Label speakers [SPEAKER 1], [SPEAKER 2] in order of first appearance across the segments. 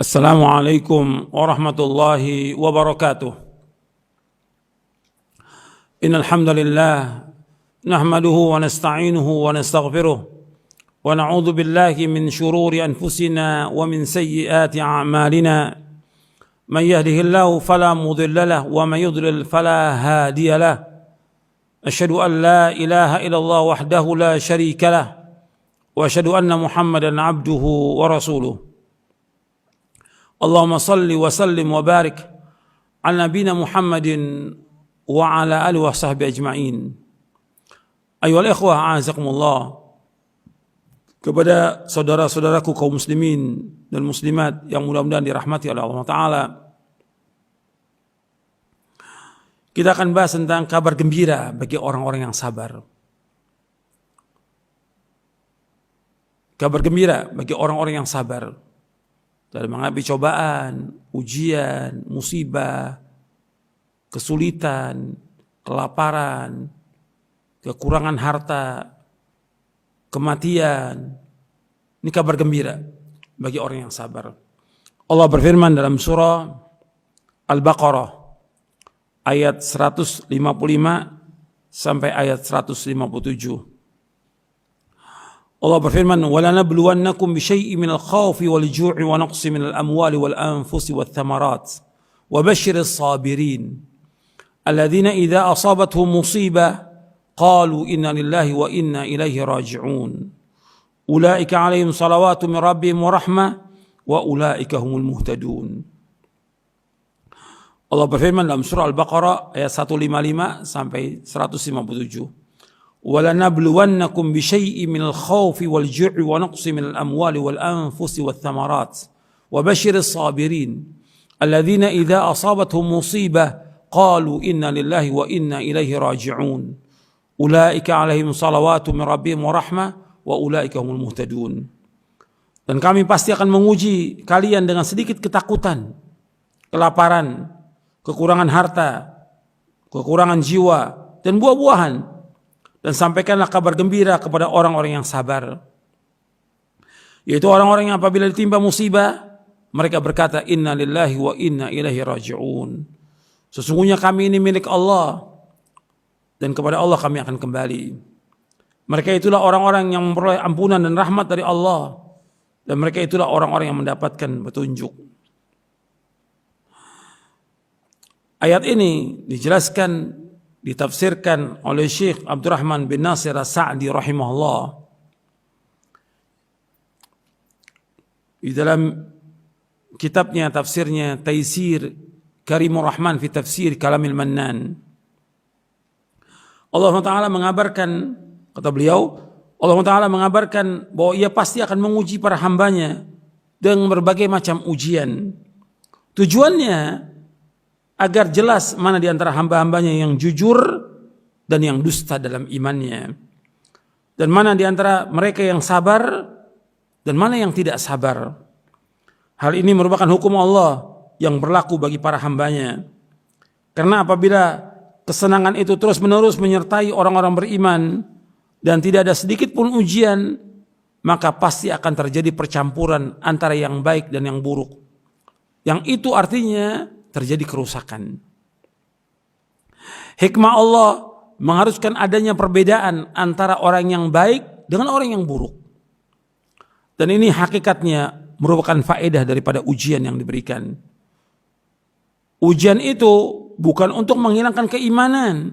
[SPEAKER 1] Assalamualaikum warahmatullahi wabarakatuh. Innal hamdalillah nahmaduhu wa nasta'inuhu wa nastaghfiruh wa na'udzu billahi min shururi anfusina wa min sayyiati a'malina. Man yahdihillahu fala mudilla lahu wa man yudlil fala hadiya lahu. Asyhadu an la ilaha illallah wahdahu la syarika lahu wa asyhadu anna Muhammadan 'abduhu wa rasuluh. Allahumma salli wa sallim wa barik ala nabiyina Muhammadin wa ala alihi wa sahbihi ajma'in. Ayyuhal ikhwah, a'azakumullah. Kepada saudara-saudaraku kaum muslimin dan muslimat yang mudah-mudahan dirahmati oleh Allah Ta'ala, kita akan bahas tentang kabar gembira bagi orang-orang yang sabar. Kabar gembira bagi orang-orang yang sabar dalam menghadapi cobaan, ujian, musibah, kesulitan, kelaparan, kekurangan harta, kematian. Ini kabar gembira bagi orang yang sabar. Allah berfirman dalam surah Al-Baqarah ayat 155 sampai ayat 157. Allah berfirman, وَلَنَبْلُوَنَّكُمْ بِشَيْءٍ مِنَ الْخَوْفِ وَالْجُوعِ وَنَقْصٍ مِنَ الْأَمْوَالِ وَالْأَنْفُسِ وَالثَّمَرَاتِ وَبَشِّرِ الصَّابِرِينَ الَّذِينَ إِذَا أَصَابَتْهُمْ مُصِيبَةٌ قَالُوا إِنَّا لِلَّهِ وَإِنَّا إِلَيْهِ رَاجِعُونَ أُولَئِكَ عَلَيْهِمْ صَلَوَاتٌ مِنْ رَبِّهِمْ وَرَحْمَةٌ وَأُولَئِكَ هُمُ الْمُهْتَدُونَ. Allah berfirman dalam surah Al-Baqarah ayat 155 sampai 157. وَلَنَبْلُوَنَّكُمْ بِشَيْءٍ مِنَ الْخَوْفِ وَالْجُوعِ وَنَقْصٍ مِنَ الْأَمْوَالِ وَالْأَنْفُسِ وَالثَّمَرَاتِ وَبَشِّرِ الصَّابِرِينَ الَّذِينَ إِذَا أَصَابَتْهُمْ مُصِيبَةٌ قَالُوا إِنَّا لِلَّهِ وَإِنَّا إِلَيْهِ رَاجِعُونَ أُولَئِكَ عَلَيْهِمْ صَلَوَاتٌ مِنْ رَبِّهِمْ وَرَحْمَةٌ وَأُولَئِكَ هُمُ الْمُهْتَدُونَ. Dan kami pasti akan menguji kalian dengan sedikit ketakutan, kelaparan, kekurangan harta, kekurangan jiwa, dan buah-buahan. Dan sampaikanlah kabar gembira kepada orang-orang yang sabar, yaitu orang-orang yang apabila ditimpa musibah, mereka berkata, Inna lillahi wa inna ilaihi raji'un. Sesungguhnya kami ini milik Allah, dan kepada Allah kami akan kembali. Mereka itulah orang-orang yang memperoleh ampunan dan rahmat dari Allah, dan mereka itulah orang-orang yang mendapatkan petunjuk. Ayat ini dijelaskan, ditafsirkan oleh Syekh Abdurrahman bin Nasir As-Sa'di rahimahullah di dalam kitabnya tafsirnya Taisir Karimur Rahman fi Tafsir Kalamil Mannan. Allah Ta'ala mengabarkan, kata beliau, Allah Ta'ala mengabarkan bahwa ia pasti akan menguji para hambanya dengan berbagai macam ujian. Tujuannya agar jelas mana di antara hamba-hambanya yang jujur dan yang dusta dalam imannya, dan mana di antara mereka yang sabar dan mana yang tidak sabar. Hal ini merupakan hukum Allah yang berlaku bagi para hambanya. Karena apabila kesenangan itu terus-menerus menyertai orang-orang beriman dan tidak ada sedikit pun ujian, maka pasti akan terjadi percampuran antara yang baik dan yang buruk. Yang itu artinya terjadi kerusakan. Hikmah Allah mengharuskan adanya perbedaan antara orang yang baik dengan orang yang buruk. Dan ini hakikatnya merupakan faedah daripada ujian yang diberikan. Ujian itu bukan untuk menghilangkan keimanan,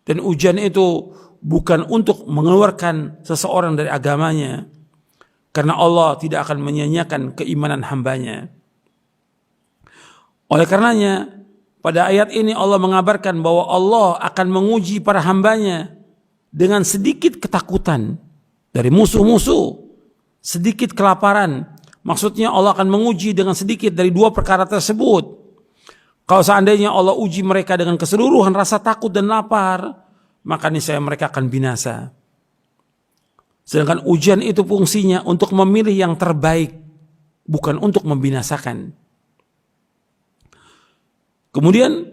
[SPEAKER 1] dan ujian itu bukan untuk mengeluarkan seseorang dari agamanya, karena Allah tidak akan menyia-nyiakan keimanan hambanya. Oleh karenanya, pada ayat ini Allah mengabarkan bahwa Allah akan menguji para hambanya dengan sedikit ketakutan dari musuh-musuh, sedikit kelaparan. Maksudnya Allah akan menguji dengan sedikit dari dua perkara tersebut. Kalau seandainya Allah uji mereka dengan keseluruhan rasa takut dan lapar, maka niscaya mereka akan binasa. Sedangkan ujian itu fungsinya untuk memilih yang terbaik, bukan untuk membinasakan. Kemudian,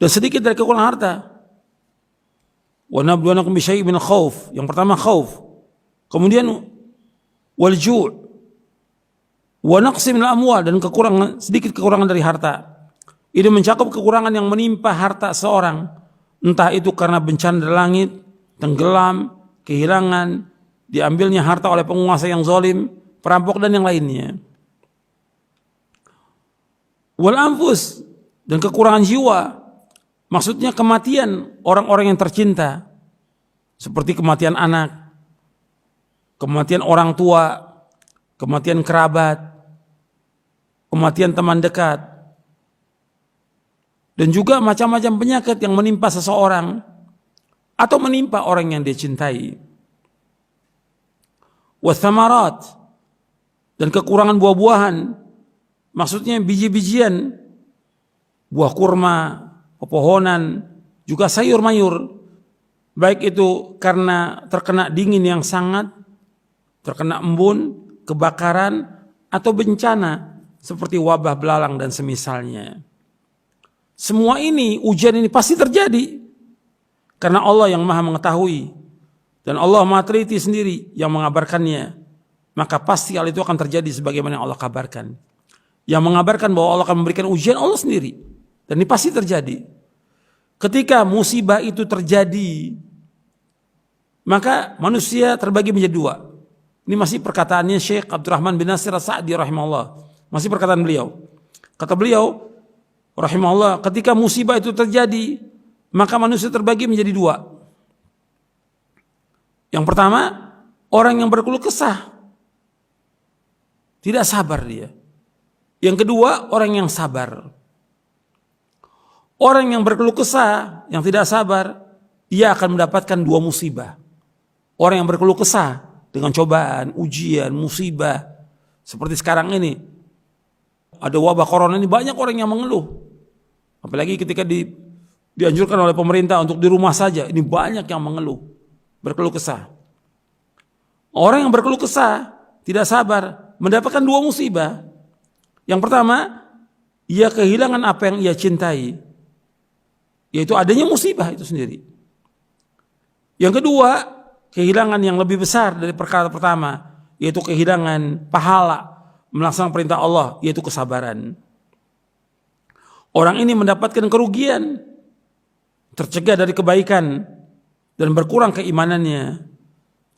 [SPEAKER 1] dan sedikit dari kekurangan harta. Wa nabluwannakum bisyai'in minal khauf. Yang pertama khauf. Kemudian wal ju'. wa naqsi minal amwal, dan sedikit kekurangan dari harta. Ini mencakup kekurangan yang menimpa harta seorang, entah itu karena bencana dari langit, tenggelam, kehilangan, diambilnya harta oleh penguasa yang zalim, perampok dan yang lainnya. Wal anfus, dan kekurangan jiwa, maksudnya kematian orang-orang yang tercinta, seperti kematian anak, kematian orang tua, kematian kerabat, kematian teman dekat, dan juga macam-macam penyakit yang menimpa seseorang atau menimpa orang yang dia cintai. Wathamarat, dan kekurangan buah-buahan, maksudnya biji-bijian, buah kurma, pepohonan, juga sayur-mayur, baik itu karena terkena dingin yang sangat, terkena embun, kebakaran, atau bencana seperti wabah belalang dan semisalnya. Semua ini, ujian ini pasti terjadi karena Allah yang maha mengetahui dan Allah maha teliti sendiri yang mengabarkannya. Maka pasti hal itu akan terjadi sebagaimana yang Allah kabarkan. Yang mengabarkan bahwa Allah akan memberikan ujian Allah sendiri, dan ini pasti terjadi. Ketika musibah itu terjadi, maka manusia terbagi menjadi dua. Ini masih perkataannya Syekh Abdurrahman bin Nasir As-Sa'di rahimahullah. Masih perkataan beliau. Kata beliau rahimahullah, ketika musibah itu terjadi, maka manusia terbagi menjadi dua. Yang pertama, orang yang berkeluh kesah, tidak sabar dia. Yang kedua, orang yang sabar. Orang yang berkeluh kesah, yang tidak sabar, ia akan mendapatkan dua musibah. Orang yang berkeluh kesah dengan cobaan, ujian, musibah, seperti sekarang ini, ada wabah corona ini, banyak orang yang mengeluh. Apalagi ketika dianjurkan oleh pemerintah untuk di rumah saja, ini banyak yang mengeluh, berkeluh kesah. Orang yang berkeluh kesah, tidak sabar, mendapatkan dua musibah. Yang pertama, ia kehilangan apa yang ia cintai, yaitu adanya musibah itu sendiri. Yang kedua, kehilangan yang lebih besar dari perkara pertama, yaitu kehilangan pahala melaksanakan perintah Allah, yaitu kesabaran. Orang ini mendapatkan kerugian, tercegah dari kebaikan, dan berkurang keimanannya.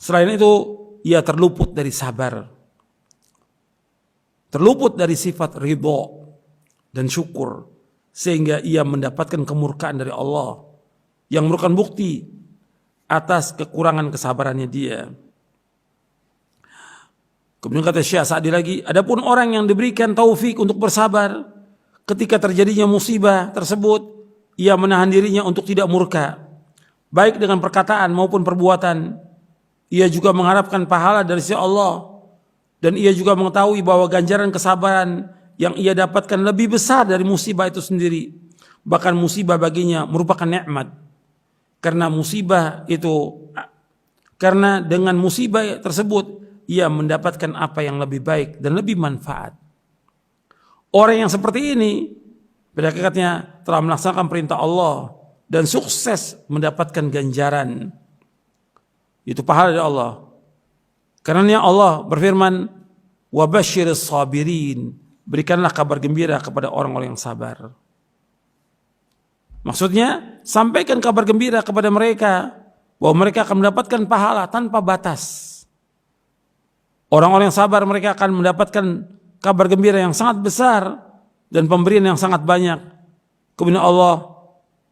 [SPEAKER 1] Selain itu, ia terluput dari sabar, terluput dari sifat ridho dan syukur, sehingga ia mendapatkan kemurkaan dari Allah yang merupakan bukti atas kekurangan kesabarannya dia. Kemudian kata Syekh Sa'di lagi, adapun orang yang diberikan taufik untuk bersabar ketika terjadinya musibah tersebut, ia menahan dirinya untuk tidak murka, baik dengan perkataan maupun perbuatan. Ia juga mengharapkan pahala dari sisi Allah, dan ia juga mengetahui bahwa ganjaran kesabaran yang ia dapatkan lebih besar dari musibah itu sendiri. Bahkan musibah baginya merupakan nikmat. Karena dengan musibah tersebut ia mendapatkan apa yang lebih baik dan lebih manfaat. Orang yang seperti ini pada hakikatnya telah melaksanakan perintah Allah dan sukses mendapatkan ganjaran, itu pahala dari Allah. Karena Allah berfirman, wa basyiris sabirin, berikanlah kabar gembira kepada orang-orang yang sabar. Maksudnya, sampaikan kabar gembira kepada mereka bahwa mereka akan mendapatkan pahala tanpa batas. Orang-orang yang sabar, mereka akan mendapatkan kabar gembira yang sangat besar dan pemberian yang sangat banyak. Kemudian Allah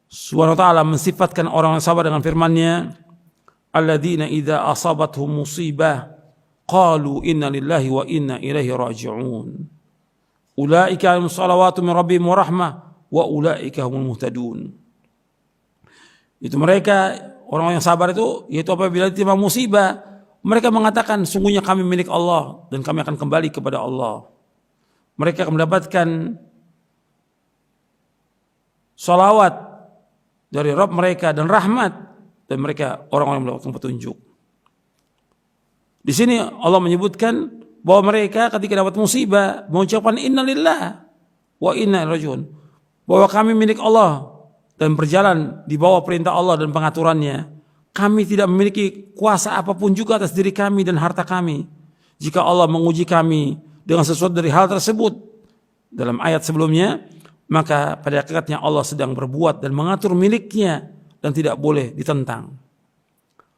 [SPEAKER 1] Subhanahu wa taala mensifatkan orang yang sabar dengan firman-Nya, alladzina idza asabathum musibah qalu inna lillahi wa inna ilaihi raji'un. Ulaika lahum salawatu min rabbihim wa rahmah wa ulaika humul muhtadun. Itu mereka orang yang sabar itu, yaitu apabila ditimpa musibah, mereka mengatakan sungguhnya kami milik Allah dan kami akan kembali kepada Allah. Mereka akan mendapatkan salawat dari Rabb mereka dan rahmat, dan mereka orang-orang yang mendapatkan petunjuk. Di sini Allah menyebutkan bahwa mereka ketika dapat musibah mengucapkan innalillah wa inna ilaihi raji'un, bahwa kami milik Allah dan berjalan di bawah perintah Allah dan pengaturannya. Kami tidak memiliki kuasa apapun juga atas diri kami dan harta kami. Jika Allah menguji kami dengan sesuatu dari hal tersebut dalam ayat sebelumnya, maka pada hakikatnya Allah sedang berbuat dan mengatur miliknya dan tidak boleh ditentang.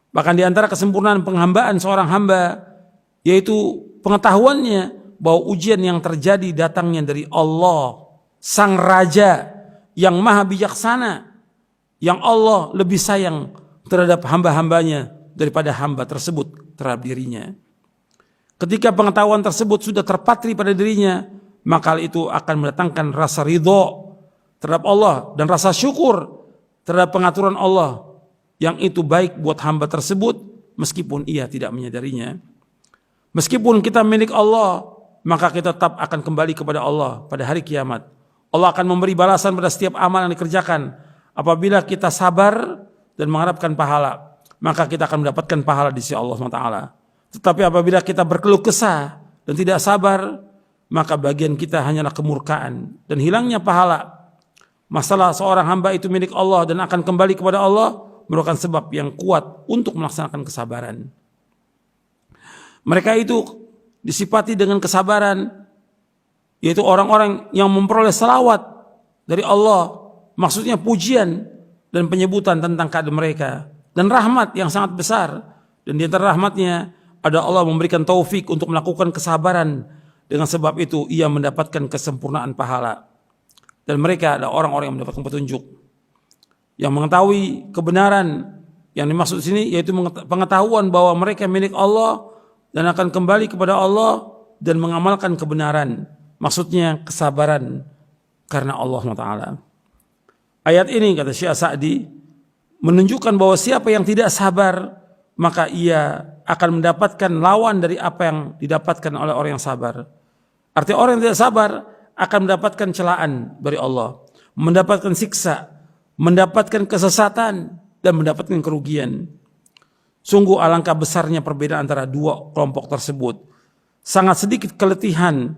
[SPEAKER 1] Bahkan di antara kesempurnaan penghambaan seorang hamba yaitu pengetahuannya bahwa ujian yang terjadi datangnya dari Allah, Sang Raja yang maha bijaksana, yang Allah lebih sayang terhadap hamba-hambanya daripada hamba tersebut terhadap dirinya. Ketika pengetahuan tersebut sudah terpatri pada dirinya, maka hal itu akan mendatangkan rasa ridho terhadap Allah dan rasa syukur terhadap pengaturan Allah yang itu baik buat hamba tersebut meskipun ia tidak menyadarinya. Meskipun kita milik Allah, maka kita tetap akan kembali kepada Allah pada hari kiamat. Allah akan memberi balasan pada setiap amal yang dikerjakan. Apabila kita sabar dan mengharapkan pahala, maka kita akan mendapatkan pahala di sisi Allah SWT. Tetapi apabila kita berkeluh kesah dan tidak sabar, maka bagian kita hanyalah kemurkaan dan hilangnya pahala. Masalah seorang hamba itu milik Allah dan akan kembali kepada Allah merupakan sebab yang kuat untuk melaksanakan kesabaran. Mereka itu disifati dengan kesabaran, yaitu orang-orang yang memperoleh salawat dari Allah, maksudnya pujian dan penyebutan tentang keadaan mereka, dan rahmat yang sangat besar. Dan di antara rahmatnya ada Allah memberikan taufik untuk melakukan kesabaran. Dengan sebab itu ia mendapatkan kesempurnaan pahala. Dan mereka adalah orang-orang yang mendapatkan petunjuk, yang mengetahui kebenaran. Yang dimaksud di sini yaitu pengetahuan bahwa mereka milik Allah dan akan kembali kepada Allah dan mengamalkan kebenaran. Maksudnya kesabaran karena Allah SWT. Ayat ini kata Syekh Sa'di menunjukkan bahwa siapa yang tidak sabar maka ia akan mendapatkan lawan dari apa yang didapatkan oleh orang yang sabar. Artinya orang yang tidak sabar akan mendapatkan celaan dari Allah, mendapatkan siksa, mendapatkan kesesatan dan mendapatkan kerugian. Sungguh alangkah besarnya perbedaan antara dua kelompok tersebut. Sangat sedikit keletihan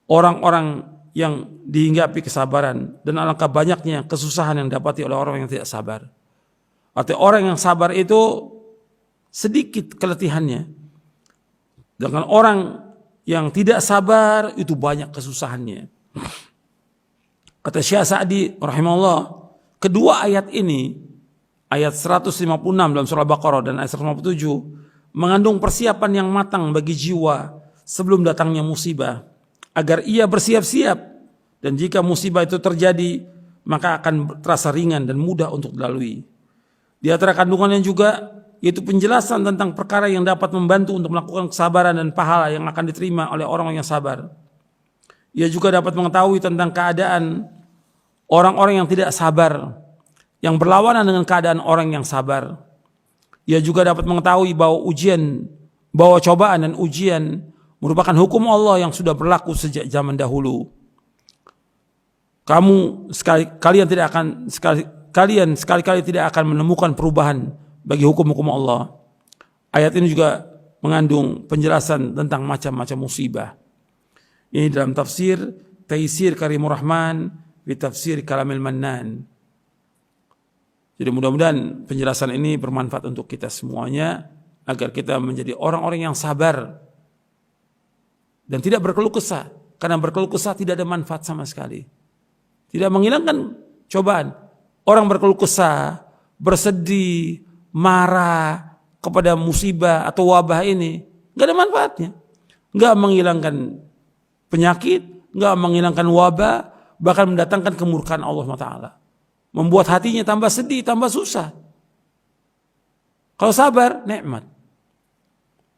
[SPEAKER 1] orang-orang yang dihinggapi kesabaran dan alangkah banyaknya kesusahan yang didapati oleh orang yang tidak sabar. Artinya orang yang sabar itu sedikit keletihannya. Dengan orang yang tidak sabar itu banyak kesusahannya. Kata Syekh Sa'di rahimahullah, kedua ayat ini, ayat 156 dalam surah Al-Baqarah dan ayat 157 mengandung persiapan yang matang bagi jiwa sebelum datangnya musibah, agar ia bersiap-siap dan jika musibah itu terjadi maka akan terasa ringan dan mudah untuk dilalui. Di antara kandungannya juga yaitu penjelasan tentang perkara yang dapat membantu untuk melakukan kesabaran dan pahala yang akan diterima oleh orang yang sabar. Ia juga dapat mengetahui tentang keadaan orang-orang yang tidak sabar, yang berlawanan dengan keadaan orang yang sabar. Ia juga dapat mengetahui bahwa cobaan dan ujian merupakan hukum Allah yang sudah berlaku sejak zaman dahulu. Kalian sekali-kali tidak akan menemukan perubahan bagi hukum-hukum Allah. Ayat ini juga mengandung penjelasan tentang macam-macam musibah. Ini dalam tafsir Taisir Karimur Rahman fi Tafsir Kalamil Mannan. Jadi mudah-mudahan penjelasan ini bermanfaat untuk kita semuanya agar kita menjadi orang-orang yang sabar dan tidak berkeluh kesah. Karena berkeluh kesah tidak ada manfaat sama sekali. Tidak menghilangkan cobaan. Orang berkeluh kesah, bersedih, marah kepada musibah atau wabah ini nggak ada manfaatnya, nggak menghilangkan penyakit, nggak menghilangkan wabah, bahkan mendatangkan kemurkaan Allah SWT, membuat hatinya tambah sedih, tambah susah. Kalau sabar, nikmat.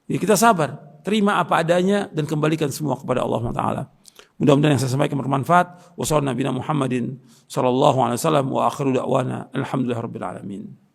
[SPEAKER 1] Jadi kita sabar, terima apa adanya dan kembalikan semua kepada Allah SWT. Mudah-mudahan yang saya sampaikan bermanfaat. Wassallallahu Nabi Muhammadin sallallahu alaihi wasallam wa akhiru da'wana alhamdulillahirabbil alamin.